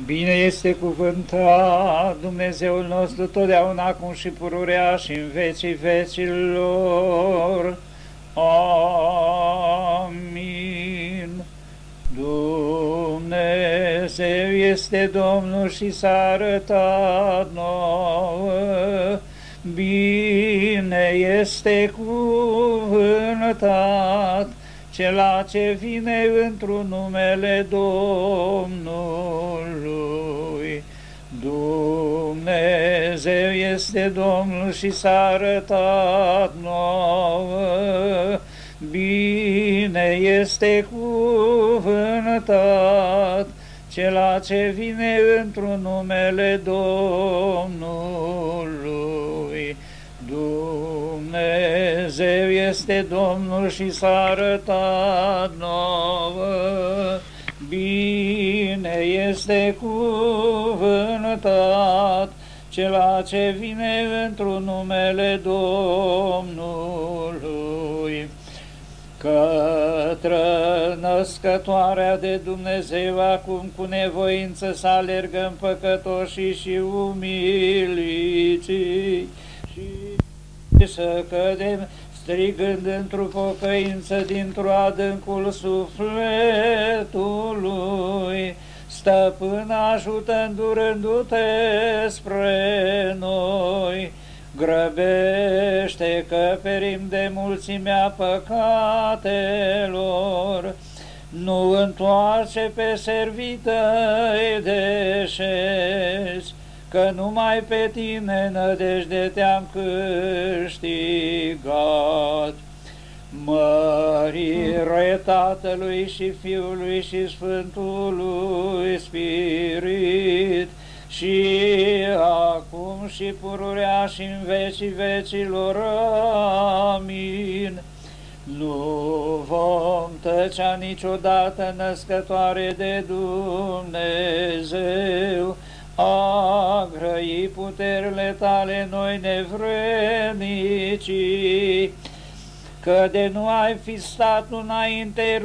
Bine este cuvântat Dumnezeul nostru totdeauna, acum și pururea și în vecii vecilor. Amin. Dumnezeu este Domnul și s-a arătat nouă. Bine este cuvântat cela ce vine într-un numele Domnului. Dumnezeu este Domnul și s-a arătat nouă. Bine este cuvântat cela ce vine într-un numele Domnului. Dumnezeu este Domnul și s-a arătat nouă. Bine este cuvântat cela ce vine într-un numele Domnului. Către născătoarea de Dumnezeu acum cu nevoință să alergăm păcătoșii și umiliții și să cădem strigând într-o pocăință dintr-o adâncul sufletului. Stăpân, ajută îndurându-te spre noi. Grăbește că perim de mulțimea păcatelor. Nu întoarce pe servităi deșeți, că numai pe tine nădejde te-am câștigat. Mărire Tatălui și Fiului și Sfântului Spirit, și acum și pururea și în vecii vecilor. Amin. Nu vom tăcea niciodată, născătoare de Dumnezeu, a grăi puterile tale noi nevrednicii, că de nu ai fi stat înainte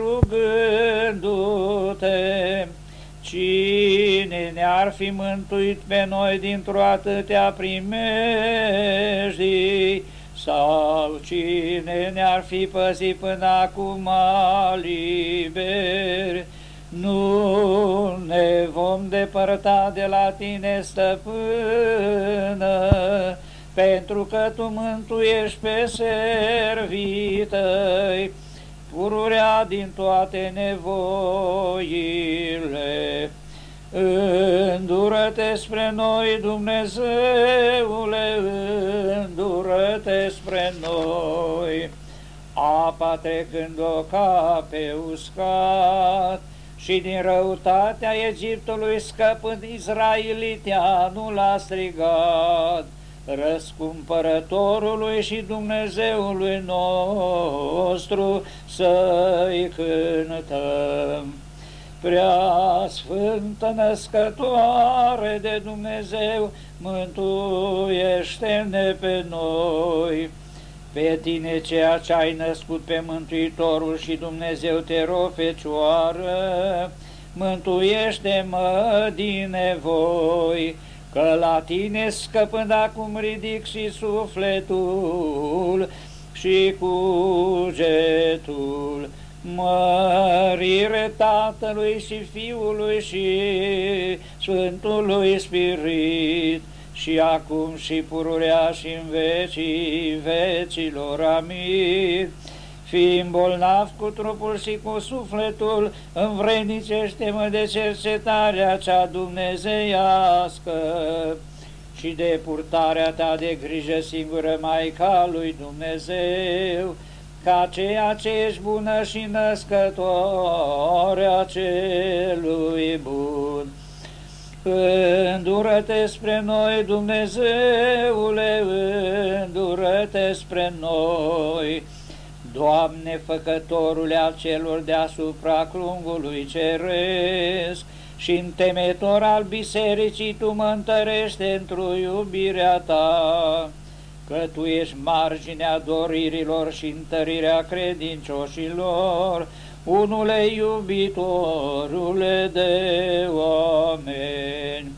rugându-te. Cine ne-ar fi mântuit pe noi dintr-o atâtea primejdii, sau cine ne-ar fi păzit până acum liberi? Nu ne vom depărta de la tine, stăpână, pentru că tu mântuiești pe servităi, pururea din toate nevoile. Îndură-te spre noi, Dumnezeule, îndură-te spre noi. Apa trecând-o ca pe uscat, și din răutatea Egiptului scăpând Israeliteanul a strigat, Răscumpărătorului și Dumnezeului nostru să-i cântăm. Prea sfântă născătoare de Dumnezeu, mântuiește-ne pe noi. Pe tine, ceea ce ai născut pe Mântuitorul și Dumnezeu te rog, Fecioară, mântuiește-mă din nevoi, că la tine scăpând acum ridic și sufletul și cugetul. Mărire Tatălui și Fiului și Sfântului Spirit, și acum și pururea și în vecii vecilor. Amin. Fiind bolnav cu trupul și cu sufletul, învrednicește-mă de cercetarea cea dumnezeiască și de purtarea ta de grijă singură, Maica lui Dumnezeu, ca ceea ce ești bună și născătoarea celui bun. Îndură-te spre noi, Dumnezeule, îndură-te spre noi. Doamne, Făcătorule al celor deasupra crungului ceresc și întemeitor al bisericii, Tu mă întărește într-o iubirea Ta, că Tu ești marginea doririlor și întărirea credincioșilor, unule iubitorule de oameni,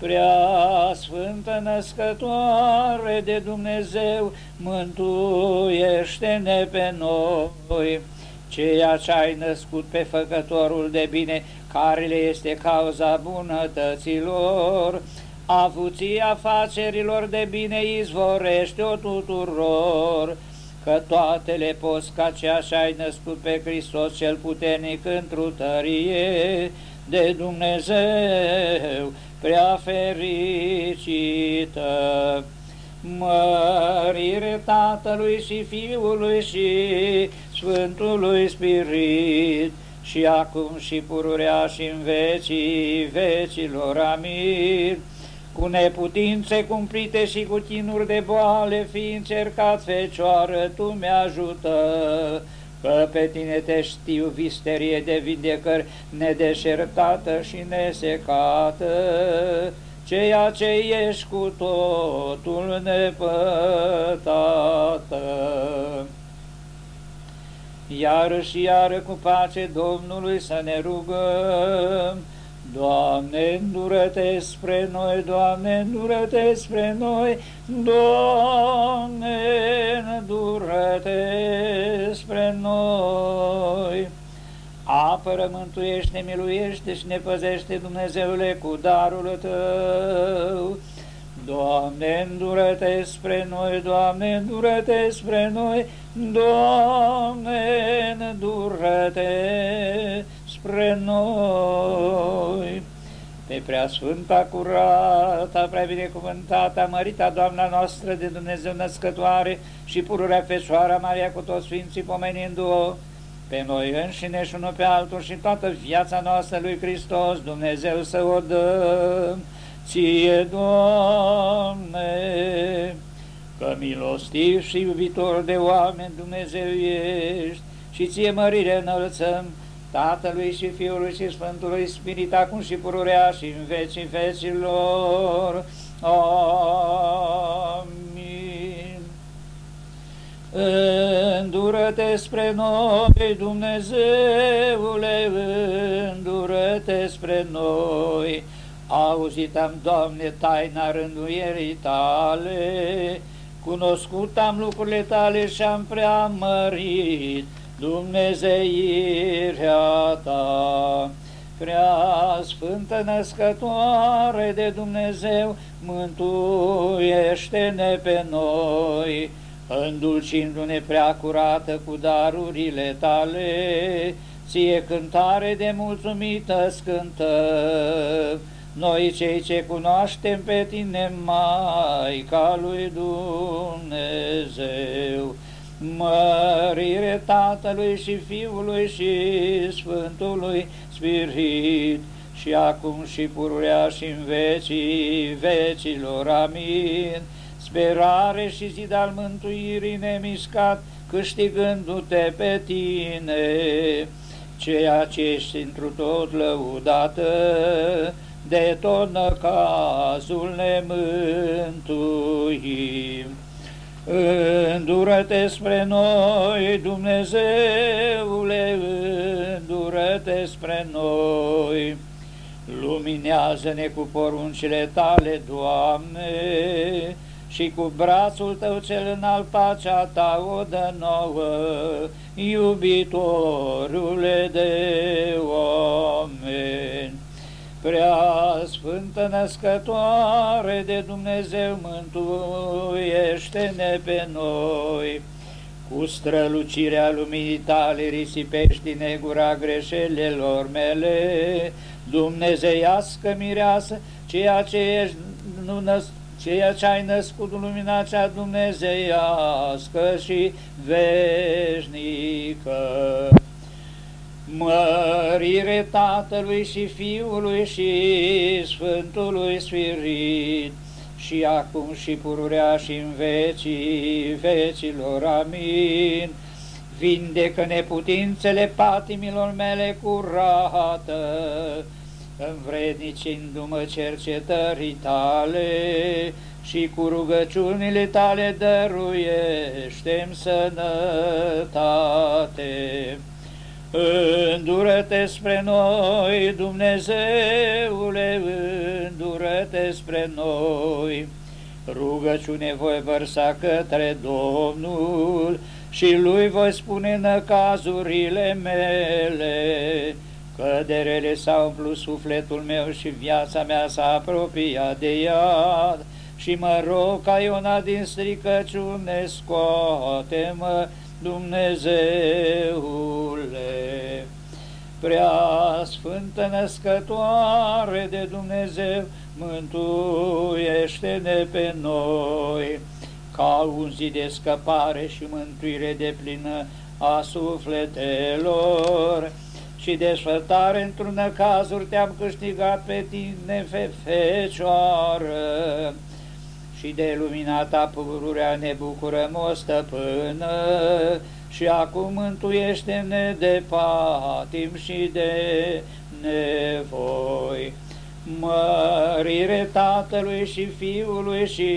prea sfântă născătoare de Dumnezeu, mântuiește-ne pe noi. Ceea ce ai născut pe Făcătorul de bine, care le este cauza bunătăților, avuții afacerilor de bine izvorește-o tuturor, că toate le poți ca ceea ce ai născut pe Hristos cel puternic într-o tărie de Dumnezeu prea fericită. Mărire Tatălui și Fiului și Sfântului Spirit, și acum și pururea și în vecii vecilor. Amin. Cu neputințe cumplite și cu chinuri de boale fi încercat, Fecioară, Tu mi-ajută, că pe Tine te știu, visterie de vindecări nedeșertată și nesecată, ceea ce ești cu totul nepătată. Iară și iară cu pace Domnului să ne rugăm. Doamne, îndură-Te spre noi, Doamne, îndură-Te spre noi, Doamne, îndură-Te spre noi. Apără, mântuiește, miluiește și ne păzește, Dumnezeule, cu darul Tău. Doamne, îndură-Te spre noi, Doamne, îndură-Te spre noi, Doamne, îndură-Te spre noi. Pe preasfânta, curata, prea binecuvântata, mărita Doamna noastră de Dumnezeu născătoare și pururea Fecioara Maria cu toți Sfinții, pomenindu-o pe noi înșine și unul pe altul și toată viața noastră lui Hristos, Dumnezeu să o dăm Ție, Doamne, că milostiv și iubitor de oameni Dumnezeu ești, și Ție mărire înălțăm, Tatălui și Fiului și Sfântului Spirit, acum și pururea și în vecii vecilor. Amin. Îndură-Te spre noi, Dumnezeule, îndură-Te spre noi. Auzit am, Doamne, taina rânduierii Tale, cunoscut am lucrurile Tale și am preamărit Dumnezeirea Ta. Prea sfântă născătoare de Dumnezeu, mântuiește-ne pe noi, îndulcindu-ne prea curată cu darurile Tale, Ție cântare de mulțumită scântăm, noi cei ce cunoaștem pe Tine, Maica lui Dumnezeu. Mărire Tatălui și Fiului și Sfântului Spirit, și acum și pururea și în vecii vecilor. Amin. Sperare și zid al mântuirii nemișcat, câștigându-Te pe Tine, ceea ce ești întru tot lăudată, de tot năcazul ne mântuim. Îndură-Te spre noi, Dumnezeule, îndură-Te spre noi. Luminează-ne cu poruncile Tale, Doamne, și cu brațul Tău cel înalt pacea Ta o dă nouă, iubitorule de oameni. Prea sfântă născătoare de Dumnezeu, mântuiește-ne pe noi. Cu strălucirea luminii Tale risipești negura greșelilor mele, dumnezeiască mireasă, ceea ce ai născut lumina cea dumnezeiască și veșnică. Mărire Tatălui și Fiului și Sfântului Spirit, și acum și pururea și în vecii vecilor. Amin. Vindecă neputințele patimilor mele curată, învrednicindu-mă cercetării Tale, și cu rugăciunile Tale dăruiește-mi sănătate. Îndură-te spre noi, Dumnezeule, îndură-te spre noi. Rugăciune voi vărsa către Domnul și Lui voi spune năcazurile mele, că de rele s-a umplut sufletul meu și viața mea s-a apropiat de iad. Și mă rog ca Iona din stricăciune, scoate-mă, Dumnezeule. Prea Sfântă Născătoare de Dumnezeu, mântuiește-ne pe noi, ca un zid de scăpare și mântuire de plină a sufletelor. Și desfătare într-un cazuri te-am câștigat pe tine, Fecioară, și de luminata pururea ne bucurăm, o stăpână, și acum mântuiește-ne de patim și de nevoi. Mărire Tatălui și Fiului și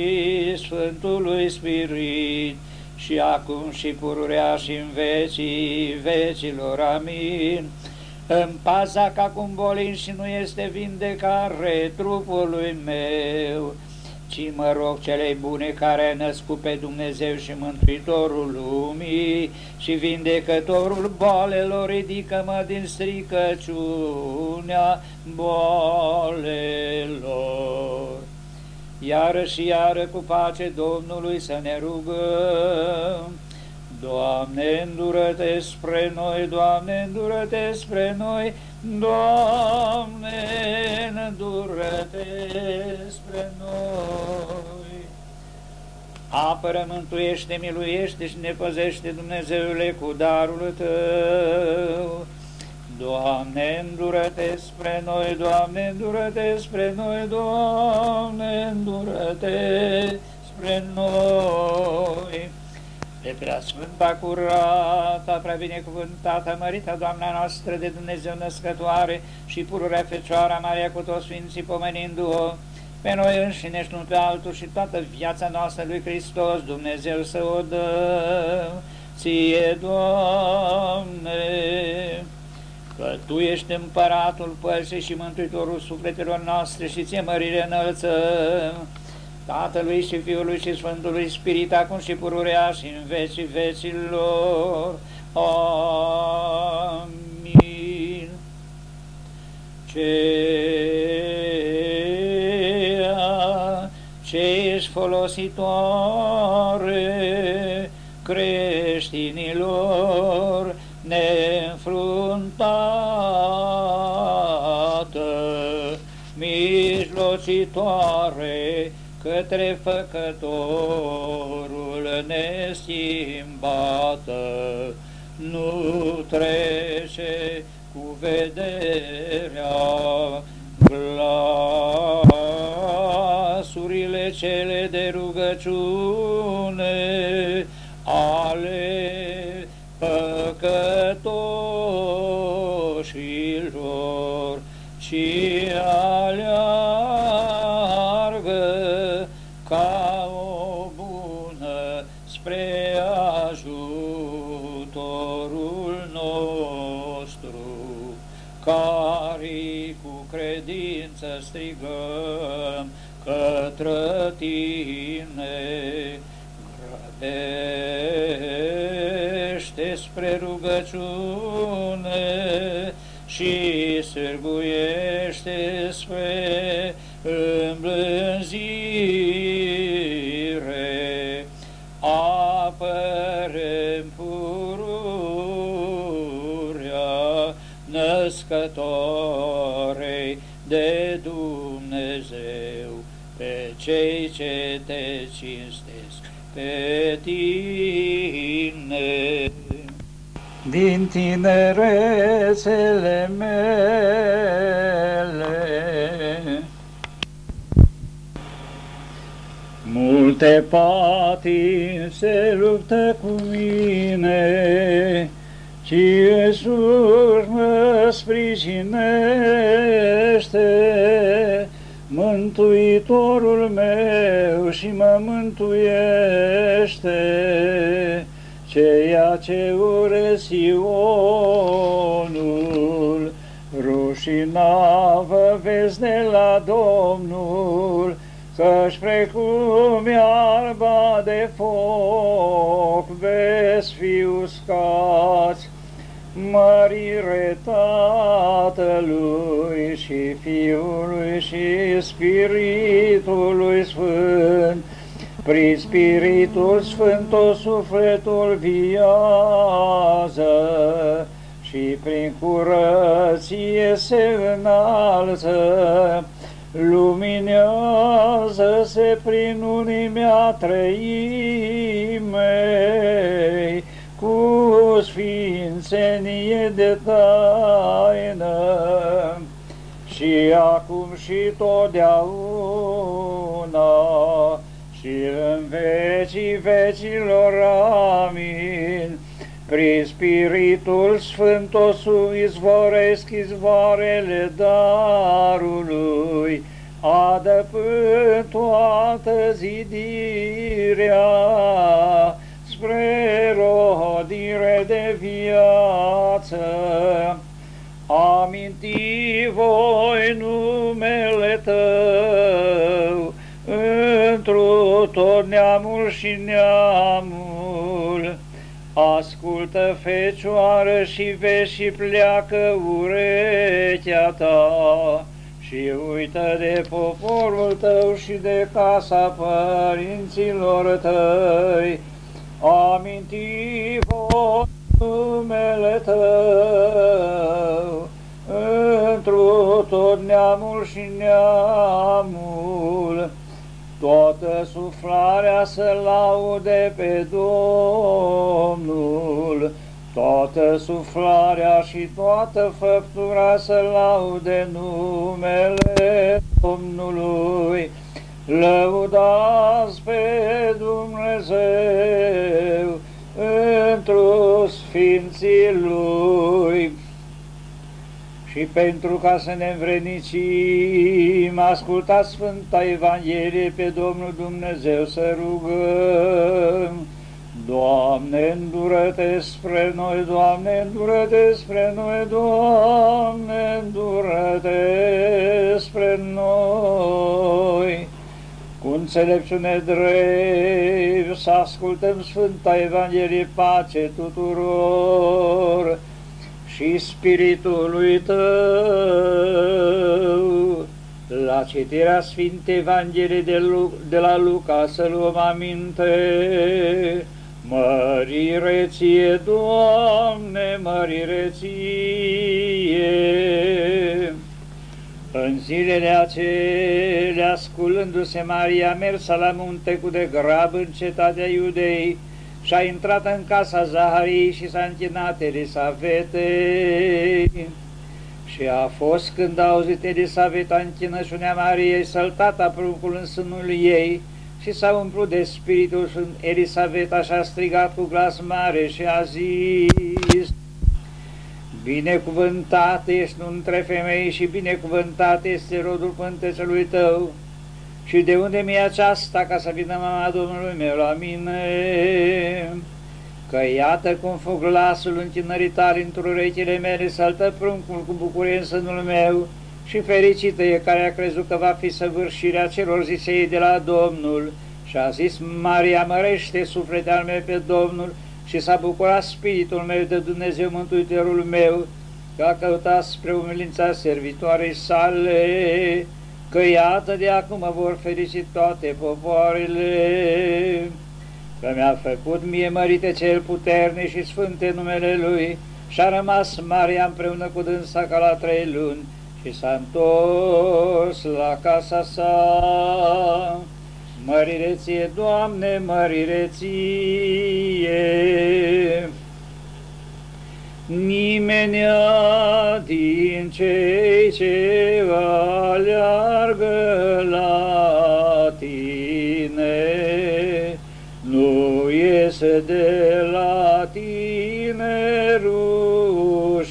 Sfântului Spirit, și acum și pururea și în vecii vecilor. Amin. În paza ca cum bolin și nu este vindecare trupului meu, ci mă rog celei bune care ai născut pe Dumnezeu și Mântuitorul lumii și Vindecătorul boalelor, ridică-mă din stricăciunea boalelor. Iară și iară cu pace Domnului să ne rugăm. Doamne, îndură-te spre noi, Doamne, îndură-te spre noi, Doamne, îndură-te spre noi. Apără, mântuiește, miluiește și ne păzește, Dumnezeule, cu darul Tău. Doamne, îndură-te spre noi, Doamne, îndură-te spre noi, Doamne, îndură-te spre noi. De preasfânta, curată, prea binecuvântată, mărită Doamna noastră de Dumnezeu născătoare și pururea Fecioara Maria cu toți Sfinții, pomenindu-o pe noi înșine și nu pe altul, și toată viața noastră lui Hristos, Dumnezeu să o dăm Ție, Doamne, că Tu ești împăratul păsii și mântuitorul sufletelor noastre, și Ție mărire înălțăm, Tatălui și Fiului și Sfântului Spirit, acum și pururea și în vecii vecilor. Amin. Ceea ce ești folositoare creștinilor neînfruntată, mijlocitoare către Făcătorul neschimbată, nu trece cu vederea glasurile cele de rugăciune ale păcătoșilor, ci aleargă ca o bună spre ajutorul nostru, care cu credință strigăm către Tine. Grăbește spre rugăciune și sârguiește spre îmblânzire. Apără-mi pururea născătoarei de Dumnezeu, pe cei ce Te cinstesc pe Tine. Din tinerețele mele multe patimi se luptă cu mine, ci Iisus mă sprijinește, Mântuitorul meu, și mă mântuiește. ceea ce ură Sionul, rușinavă vezi de la Domnul, căci precum iarba de foc veți fi uscați. Mărire Tatălui și Fiului și Spiritului Sfânt, prin Spiritul Sfânt o sufletul viază și prin curăție se înalță, luminează-se prin unimea Treimei, cu sfințenie de taină, și acum și totdeauna, și în vecii vecilor. Amin. Prin Spiritul Sfânt o izvoresc izvoarele darului, adăpând toată zidirea spre rodire de viață. Aminti voi numele Tău întru tot neamul și neamul. Ascultă, Fecioară, și vezi și pleacă urechea Ta și uită de poporul Tău și de casa părinților Tăi. Aminti voi numele Tău întru tot neamul și neamul. Toată suflarea să laude pe Domnul, toată suflarea și toată făptura să laude numele Domnului. Lăudați pe Dumnezeu întru sfinții Lui. Și pentru ca să ne învrednicim, ascultați Sfânta Evanghelie pe Domnul Dumnezeu să rugăm. Doamne, îndură-te spre noi, Doamne, îndură-te spre noi, Doamne, îndură-te spre noi. Cu înțelepciune drept să ascultăm Sfânta Evanghelie, pace tuturor, și Spiritului Tău. La citirea Sfintei Evangheliei de la Luca să luăm aminte. Mărire Ție, Doamne, mărire Ție! În zilele acelea, sculându-se Maria, mersa la munte cu de grab în cetatea Iudei și a intrat în casa Zahariei și s-a închinat Elisavetei. Și a fost când a auzit Elisaveta închinăciunea Mariei, săltata pruncul în sânul ei și s-a umplut de Spiritul Sfânt. Elisaveta și-a strigat cu glas mare și a zis: Binecuvântat ești între femei și binecuvântat este rodul pântecelui tău. Și de unde mi-e aceasta ca să vină mama Domnului meu la mine? Că iată cum fug glasul închinării tale într urechile mele, săltă pruncul cu bucurie în sânul meu, și fericită e care a crezut că va fi săvârșirea celor zise ei de la Domnul. Și a zis Maria: mărește suflete al meu pe Domnul, și s-a bucurat spiritul meu de Dumnezeu Mântuitorul meu, că a căutat spre umilința servitoarei sale, că iată de acum mă vor ferici toate popoarele, că mi-a făcut mie mărite cel puternic și sfânte numele Lui, și-a rămas Maria împreună cu dânsa ca la 3 luni și s-a întors la casa sa. Mărire Ție, Doamne, mărire Ție! Nimenea din cei ce aleargă la Tine nu iese de la Tine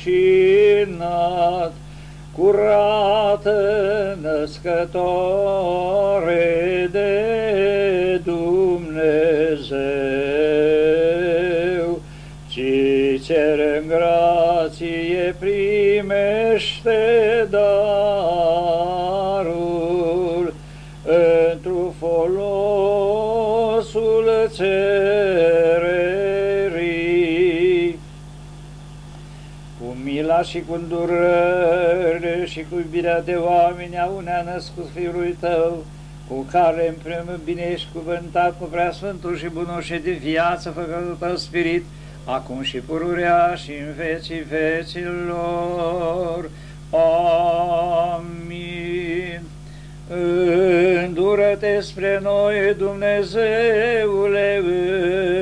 rușinat, curată născătoare de Dumnezeu. cer în grație primește darul, întru folosul cererii. Cu mila și cu îndurări și cu iubirea de oameni au ne-a născut Fiului Tău, cu care împreună bine ești cuvântat cu preasfântul și bunul și de viață făcătul Tău Spirit, acum și pururea și în vecii vecilor. Amin. Îndură-te spre noi, Dumnezeule,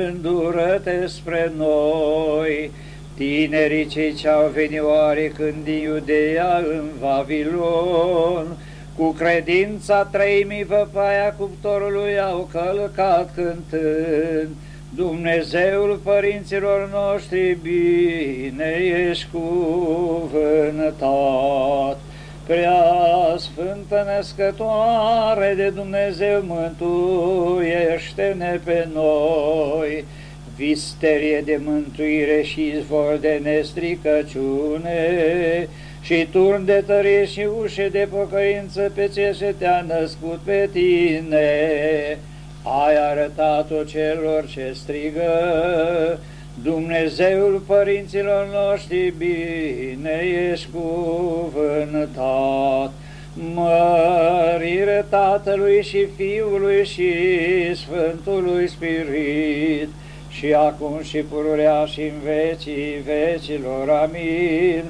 îndură-te spre noi. Tinerii cei ce-au venit oarecând din Iudeea în Vavilon, cu credința treimii văpaia cuptorului au călcat cântând, Dumnezeul părinților noștri bine ești cuvântat. Prea Sfântă Născătoare de Dumnezeu, mântuiește-ne pe noi. Visterie de mântuire și izvor de nestricăciune, și turn de tărie și ușe de pocăință pe ce se te-a născut pe tine. Ai arătat-o celor ce strigă, Dumnezeul părinților noștri bine ești cuvântat. Mărire Tatălui și Fiului și Sfântului Spirit, și acum și pururea și în vecii vecilor. Amin.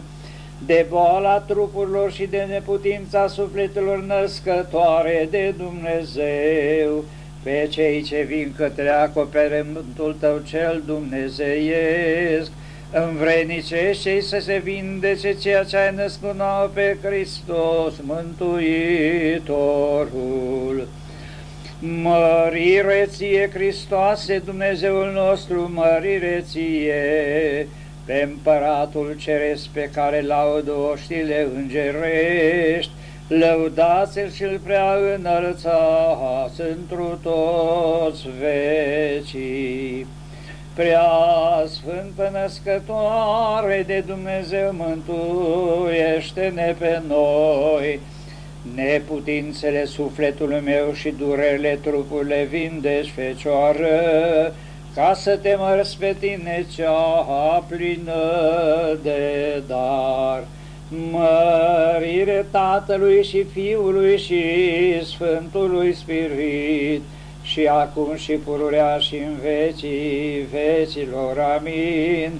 De boala trupurilor și de neputința sufletelor născătoare de Dumnezeu, pe cei ce vin către acoperământul Tău cel dumnezeiesc, învrednicește-i să se vindece ceea ce ai născut nouă pe Hristos Mântuitorul. Mărire ție, Hristoase, Dumnezeul nostru, mărire ție, pe Împăratul Ceresc pe care laudă oștile îngerești, lăudați-l și-l prea înălțați întru toți vecii. Prea Sfântă Născătoare de Dumnezeu, mântuiește-ne pe noi. Neputințele sufletului meu și durerile trupului vindești, Fecioară, ca să te mărți pe tine cea plină de dar. Mărire Tatălui și Fiului și Sfântului Spirit, și acum și pururea și în vecii vecilor. Amin.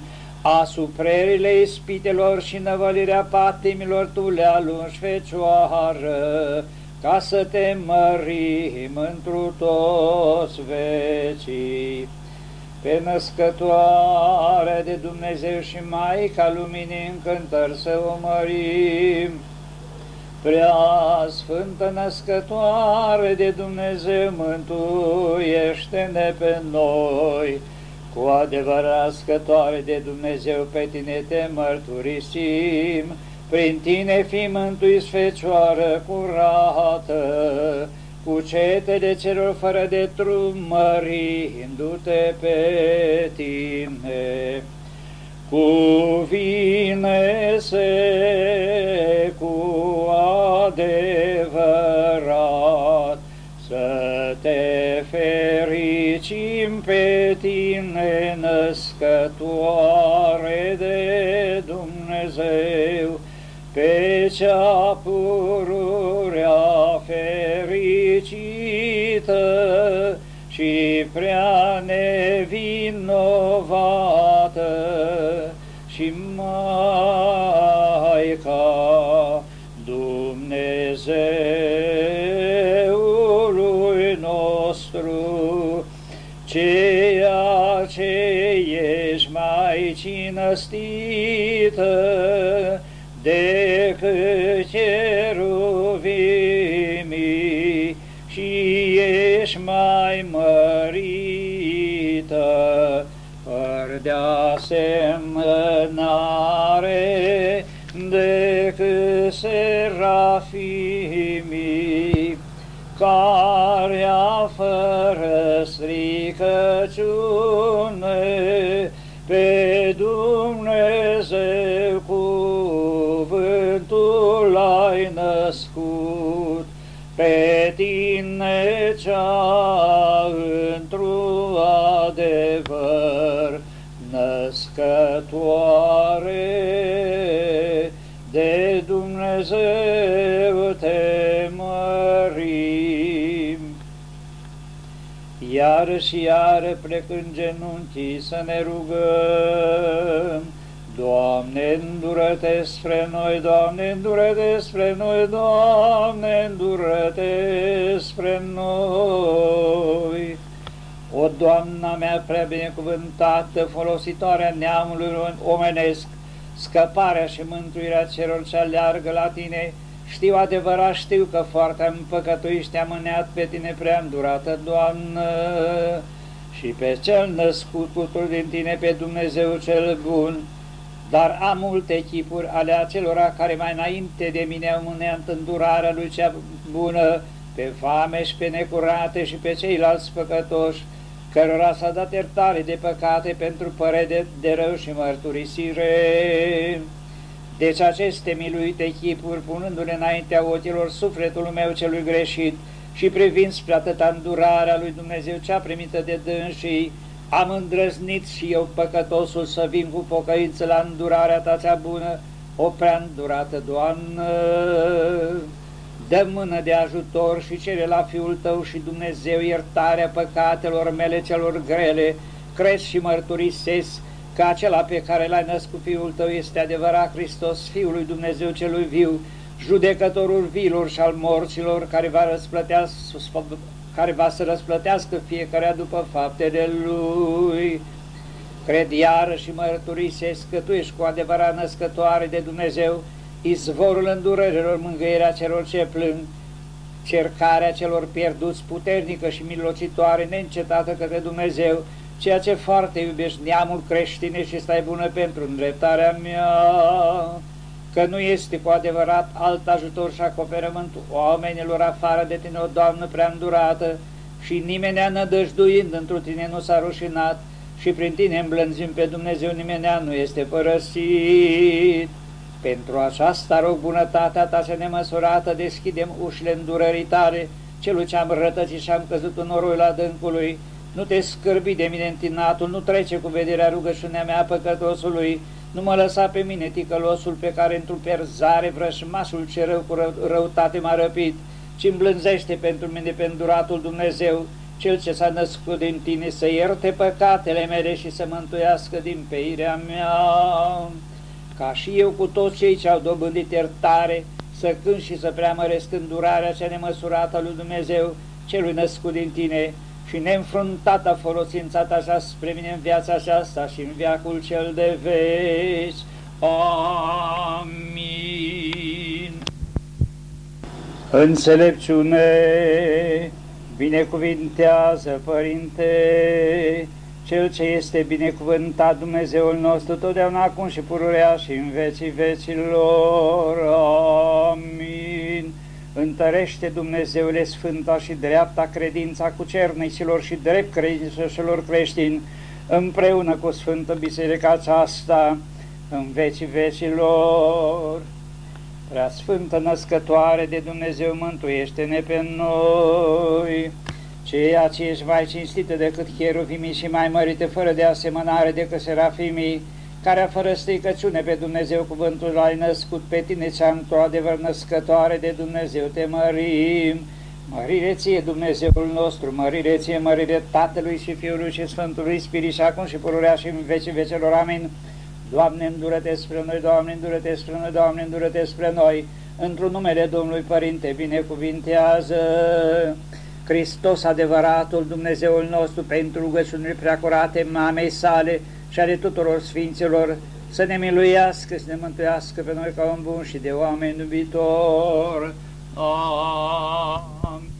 Asuprerile ispitelor și năvălirea patimilor Tu le alungi, Fecioară, ca să te mărim întru toți vecii. Pe Născătoare de Dumnezeu și Maica Luminii încântări să o mărim. Prea Sfântă Născătoare de Dumnezeu, mântuiește-ne pe noi. Cu adevărat Născătoare de Dumnezeu, pe Tine te mărturisim, prin Tine fii mântuiți, Fecioară curată, cu cetele celor fără de trum, mărindu-te pe Tine. Cuvine-se cu adevărat să te fericim pe Tine, Născătoare de Dumnezeu, pe cea pururea fericită și prea nevinovată, și Maica Dumnezeului nostru, ceea ce ești mai cinăstită decât cheruvimii și ești mai mărită, fără de asemănare decât serafimii, care fără stricăciune pe Dumnezeu pe tine cea într-un adevăr născătoare de Dumnezeu te mărim. Iară și iară plecând genunchii să ne rugăm, Doamne, îndură-te spre noi, Doamne, îndură-te spre noi, Doamne, îndură-te spre noi. O, Doamna mea prea binecuvântată, folositoarea neamului omenesc, scăparea și mântuirea celor ce aleargă la Tine, știu adevărat, știu că foarte am păcătuit și te-am mâneat pe Tine prea îndurată, Doamnă, și pe cel născut cu din Tine, pe Dumnezeu cel bun, dar am multe chipuri ale acelora care mai înainte de mine au mâneat îndurarea Lui cea bună, pe fame și pe necurate și pe ceilalți păcătoși, cărora s-a dat iertare de păcate pentru părere de rău și mărturisire. Deci aceste miluite chipuri, punându-le înaintea ochilor sufletului meu celui greșit și privind spre atâta îndurarea lui Dumnezeu cea primită de dânsii, am îndrăznit și eu, păcătosul, să vin cu pocăință la îndurarea Ta cea bună, o prea îndurată, Doamnă. Dă mână de ajutor și cere la Fiul Tău și Dumnezeu iertarea păcatelor mele celor grele, crezi și mărturisesc că acela pe care L-ai născut Fiul Tău este adevărat Hristos, Fiul lui Dumnezeu celui viu, judecătorul viilor și al morților, care va să răsplătească fiecare după faptele Lui. Cred iară și mărturisesc că Tu ești cu adevărat născătoare de Dumnezeu, izvorul îndurărilor, mângâierea celor ce plâng, cercarea celor pierduți, puternică și milocitoare, neîncetată către Dumnezeu, ceea ce foarte iubești neamul creștine și stai bună pentru îndreptarea mea, că nu este cu adevărat alt ajutor și acoperământ oamenilor afară de Tine, o Doamnă prea îndurată, și nimenea nădăjduind întru Tine nu s-a rușinat, și prin Tine îmblânzim pe Dumnezeu, nimenea nu este părăsit. Pentru aceasta rog bunătatea Ta cea nemăsurată, deschidem ușile îndurării Tale, celui ce am rătăcit și am căzut în noroiul adâncului. Nu te scârbi de mine întinatul, nu trece cu vederea rugăciunea mea păcătosului, nu mă lăsa pe mine ticălosul pe care într-o pierzare vrășmașul ce rău cu răutate m-a răpit, ci îmblânzește pentru mine pe înduratul Dumnezeu, Cel ce s-a născut din Tine, să ierte păcatele mele și să mântuiască din peirea mea, ca și eu cu toți cei ce au dobândit iertare, să cânt și să preamăresc îndurarea cea nemăsurată a lui Dumnezeu, celui născut din Tine, și neînfruntata folosința Ta așa spre mine în viața aceasta și în veacul cel de veci. Amin. Înțelepciune, binecuvintează, Părinte, Cel ce este binecuvântat Dumnezeul nostru, totdeauna, acum și pururea și în vecii vecilor. Amin. Întărește, Dumnezeule, sfânta și dreapta credința cucernicilor și drept credincioșilor creștini, împreună cu Sfântă Biserica aceasta, în vecii vecilor. Prea Sfântă Născătoare de Dumnezeu, mântuiește-ne pe noi. Ceea ce ești mai cinstită decât cheruvimii și mai mărită fără de asemănare decât serafimii, care a fără stricăciune pe Dumnezeu cuvântul l-ai născut, pe Tine cea într-o adevăr născătoare de Dumnezeu te mărim. Mărire Ție, Dumnezeul nostru, mărire Ție, mărire Tatălui și Fiului și Sfântului Spirit și acum și pururea și în vecii vecelor. Amin. Doamne, îndură-te spre noi, Doamne, îndură-te spre noi, Doamne, îndură-te spre noi. Într-un numele Domnului Părinte, binecuvintează Hristos, adevăratul Dumnezeul nostru, pentru rugăciunile preacurate mamei sale și ale tuturor sfinților, să ne miluiască, să ne mântuiască pe noi ca un bun și de oameni iubitor. Amin.